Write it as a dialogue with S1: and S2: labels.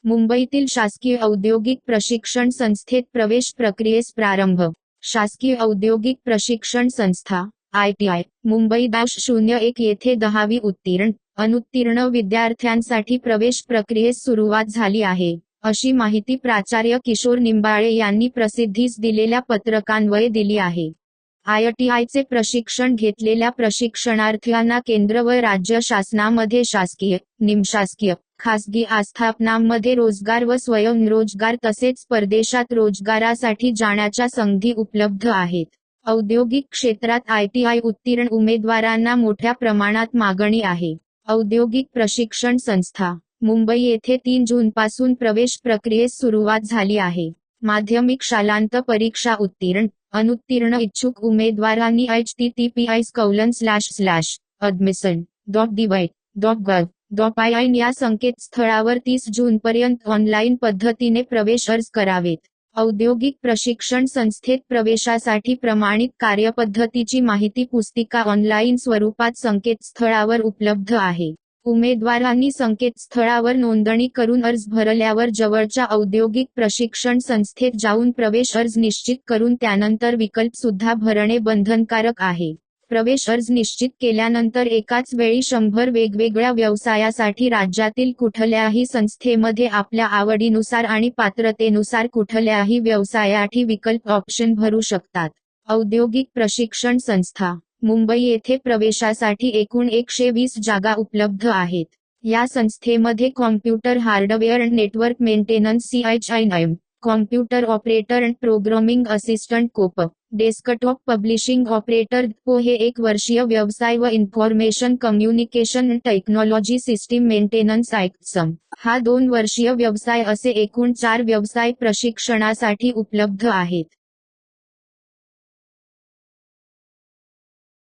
S1: मुंबईतील शासकीय औद्योगिक प्रशिक्षण संस्थेत प्रवेश प्रक्रियेस प्रारंभ. शासकीय औद्योगिक प्रशिक्षण संस्था (ITI) मुंबई -01 येथे 10वी उत्तीर्ण, अनुत्तीर्ण विद्यार्थ्यांसाठी प्रवेश प्रक्रियेस सुरुवात झाली आहे, अशी माहिती प्राचार्य किशोर निंबाळे यांनी प्रसिद्धीस दिलेल्या पत्रकान्वये दिली आहे. ITIचे प्रशिक्षण घेतलेल्या प्रशिक्षणार्थींना केंद्र व राज्य शासनामध्ये शासकीय, निमशासकीय, खासगी आस्थापनांमध्ये रोजगार व स्वयंरोजगार तसेच परदेशात रोजगारासाठी जाण्याच्या संधी उपलब्ध आहेत. औद्योगिक क्षेत्रात ITI उत्तीर्ण उमेदवारांना मोठ्या प्रमाणात मागणी आहे. औद्योगिक प्रशिक्षण संस्था, मुंबई येथे 3 जूनपासून प्रवेश प्रक्रियेस सुरुवात झाली आहे. माध्यमिक शालांत परीक्षा उत्तीर्ण, अनुत्तीर्ण इच्छुक उमेदवारांनी https://admission.debate.gov.in या संकेतस्थळावर 30 जूनपर्यंत ऑनलाईन पद्धतीने प्रवेश अर्ज करावेत. औद्योगिक प्रशिक्षण संस्थेत प्रवेशासाठी प्रमाणित कार्यपद्धतीची माहिती पुस्तिका ऑनलाईन स्वरूपात संकेतस्थळावर उपलब्ध आहे. उमेदवारांनी संकेतस्थळावर नोंदणी करून अर्ज भरल्यावर जवळच्या औद्योगिक प्रशिक्षण संस्थेत जाऊन प्रवेश अर्ज निश्चित करून त्यानंतर विकल्प सुद्धा भरणे बंधनकारक आहे. प्रवेश अर्ज निश्चित केल्यानंतर एकाच वेळी 100 वेगवेगळ्या व्यवसायासाठी राज्यातील कुठल्याही संस्थेमध्ये आपल्या आवडीनुसार आणि पात्रतेनुसार कुठल्याही व्यवसायासाठी विकल्प ऑप्शन भरू शकतात. औद्योगिक प्रशिक्षण संस्था, मुंबई येथे प्रवेशासाठी एकूण 120 जागा उपलब्ध आहेत. या संस्थेमध्ये computer hardware and network maintenance CHINM, computer operator and programming assistant COP, desktop publishing operator DPO हे 1 वर्षीय व्यवसाय व information communication and technology system maintenance ITSM हा 2 वर्षीय व्यवसाय असे एकूण 4 व्यवसाय प्रशिक्षणासाठी उपलब्ध आहेत.